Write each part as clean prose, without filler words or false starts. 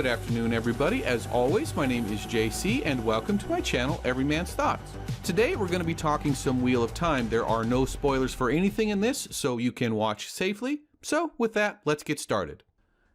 Good afternoon, everybody. As always, my name is JC, and welcome to my channel, Every Man's Thoughts. Today, we're going to be talking some Wheel of Time. There are no spoilers for anything in this, so you can watch safely. So, with that, let's get started.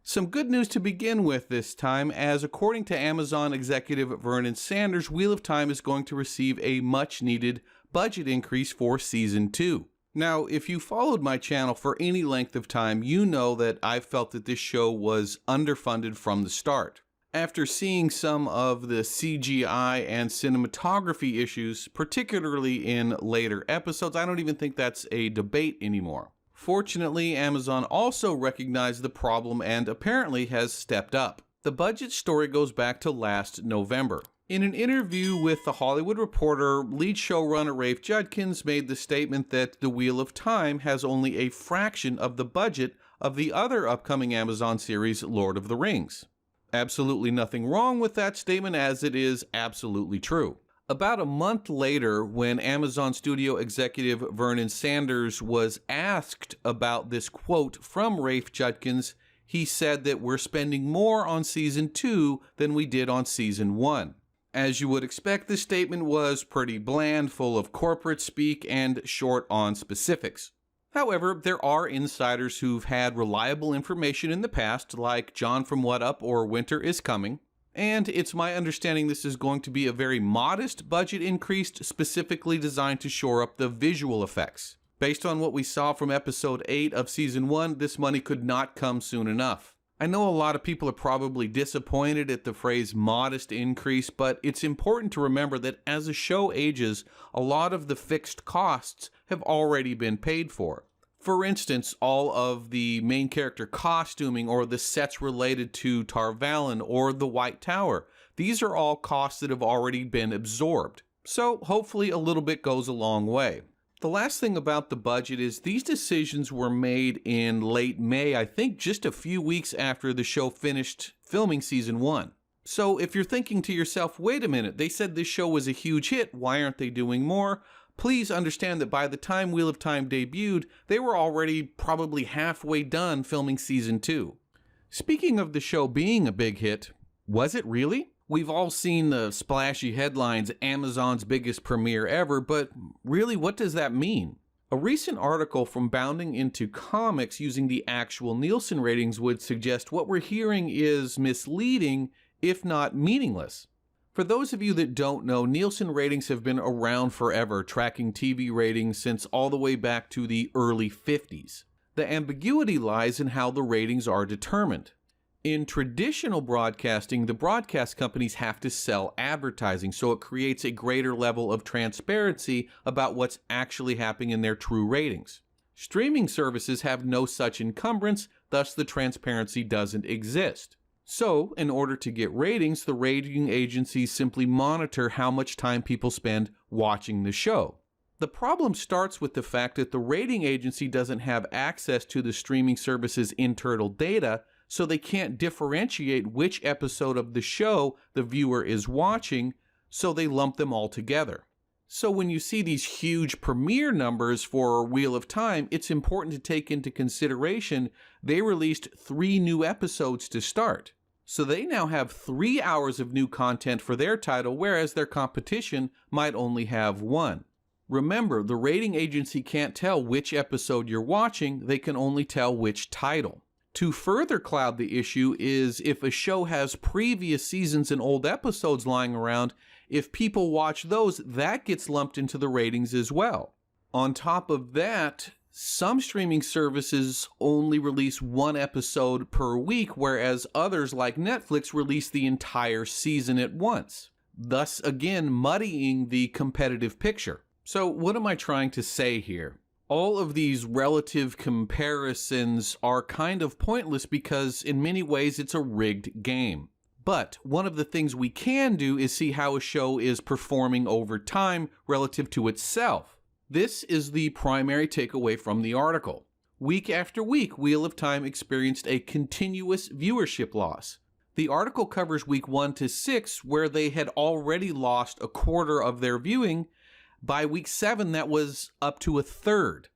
Some good news to begin with this time, as according to Amazon executive Vernon Sanders, Wheel of Time is going to receive a much-needed budget increase for Season 2. Now, if you followed my channel for any length of time, you know that I felt that this show was underfunded from the start. After seeing some of the CGI and cinematography issues, particularly in later episodes, I don't even think that's a debate anymore. Fortunately, Amazon also recognized the problem and apparently has stepped up. The budget story goes back to last November. In an interview with The Hollywood Reporter, lead showrunner Rafe Judkins made the statement that The Wheel of Time has only a fraction of the budget of the other upcoming Amazon series, Lord of the Rings. Absolutely nothing wrong with that statement, as it is absolutely true. About a month later, when Amazon studio executive Vernon Sanders was asked about this quote from Rafe Judkins, he said that we're spending more on Season 2 than we did on Season 1. As you would expect, this statement was pretty bland, full of corporate speak, and short on specifics. However, there are insiders who've had reliable information in the past, like John from What Up or Winter is Coming, and it's my understanding this is going to be a very modest budget increase specifically designed to shore up the visual effects. Based on what we saw from Episode 8 of Season 1, this money could not come soon enough. I know a lot of people are probably disappointed at the phrase modest increase, but it's important to remember that as a show ages, a lot of the fixed costs have already been paid for. For instance, all of the main character costuming or the sets related to Tar Valon or the White Tower, these are all costs that have already been absorbed. So hopefully a little bit goes a long way. The last thing about the budget is these decisions were made in late May, I think just a few weeks after the show finished filming Season 1. So if you're thinking to yourself, wait a minute, they said this show was a huge hit, why aren't they doing more? Please understand that by the time Wheel of Time debuted, they were already probably halfway done filming Season 2. Speaking of the show being a big hit, was it really? We've all seen the splashy headlines, Amazon's biggest premiere ever, but really, what does that mean? A recent article from Bounding Into Comics using the actual Nielsen ratings would suggest what we're hearing is misleading, if not meaningless. For those of you that don't know, Nielsen ratings have been around forever, tracking TV ratings since all the way back to the early 50s. The ambiguity lies in how the ratings are determined. In traditional broadcasting, the broadcast companies have to sell advertising, so it creates a greater level of transparency about what's actually happening in their true ratings. Streaming services have no such encumbrance, thus the transparency doesn't exist. So, in order to get ratings, the rating agencies simply monitor how much time people spend watching the show. The problem starts with the fact that the rating agency doesn't have access to the streaming service's internal data, so they can't differentiate which episode of the show the viewer is watching, so they lump them all together. So when you see these huge premiere numbers for Wheel of Time, it's important to take into consideration they released 3 new episodes to start. So they now have 3 hours of new content for their title, whereas their competition might only have 1. Remember, the rating agency can't tell which episode you're watching, they can only tell which title. To further cloud the issue is if a show has previous seasons and old episodes lying around, if people watch those, that gets lumped into the ratings as well. On top of that, some streaming services only release 1 episode per week, whereas others like Netflix release the entire season at once, thus again muddying the competitive picture. So what am I trying to say here? All of these relative comparisons are kind of pointless because in many ways it's a rigged game. But one of the things we can do is see how a show is performing over time relative to itself. This is the primary takeaway from the article. Week after week, Wheel of Time experienced a continuous viewership loss. The article covers week 1 to 6, where they had already lost a quarter of their viewing. By week 7, that was up to a third.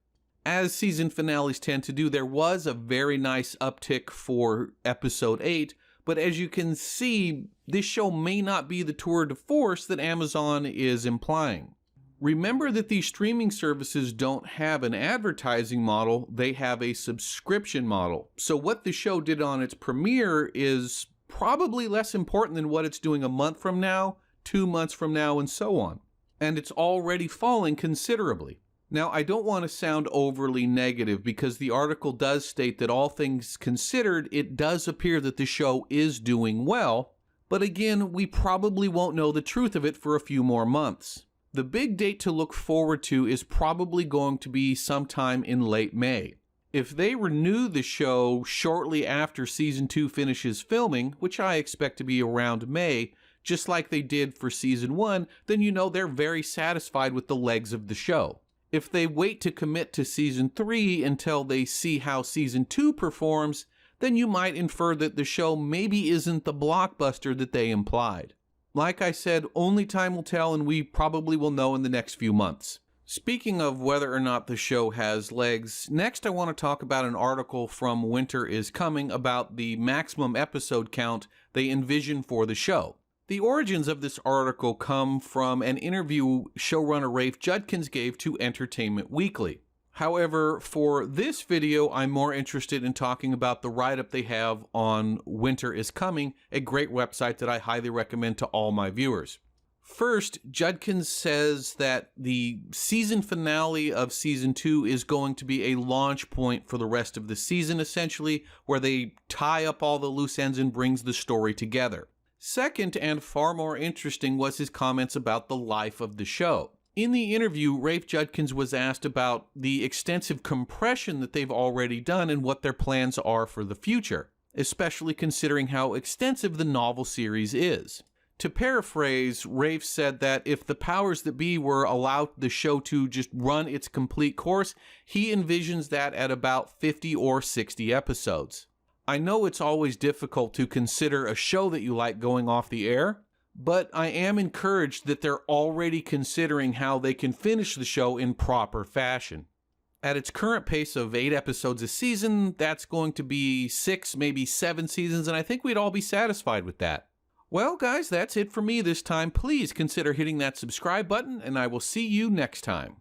As season finales tend to do, there was a very nice uptick for episode 8, But as you can see, this show may not be the tour de force that Amazon is implying. Remember that these streaming services don't have an advertising model, they have a subscription model. So what the show did on its premiere is probably less important than what it's doing a month from now, 2 months from now, and so on. And it's already falling considerably. Now, I don't want to sound overly negative because the article does state that all things considered, it does appear that the show is doing well. But again, we probably won't know the truth of it for a few more months. The big date to look forward to is probably going to be sometime in late May. If they renew the show shortly after Season 2 finishes filming, which I expect to be around May, just like they did for Season 1, then you know they're very satisfied with the legs of the show. If they wait to commit to Season 3 until they see how Season 2 performs, then you might infer that the show maybe isn't the blockbuster that they implied. Like I said, only time will tell, and we probably will know in the next few months. Speaking of whether or not the show has legs, next I want to talk about an article from Winter is Coming about the maximum episode count they envision for the show. The origins of this article come from an interview showrunner Rafe Judkins gave to Entertainment Weekly. However, for this video, I'm more interested in talking about the write-up they have on Winter is Coming, a great website that I highly recommend to all my viewers. First, Judkins says that the season finale of Season 2 is going to be a launch point for the rest of the season, essentially, where they tie up all the loose ends and brings the story together. Second, and far more interesting, was his comments about the life of the show. In the interview, Rafe Judkins was asked about the extensive compression that they've already done and what their plans are for the future, especially considering how extensive the novel series is. To paraphrase, Rafe said that if the powers that be were allowed the show to just run its complete course, he envisions that at about 50 or 60 episodes. I know it's always difficult to consider a show that you like going off the air, but I am encouraged that they're already considering how they can finish the show in proper fashion. At its current pace of 8 episodes a season, that's going to be 6, maybe 7 seasons, and I think we'd all be satisfied with that. Well, guys, that's it for me this time. Please consider hitting that subscribe button, and I will see you next time.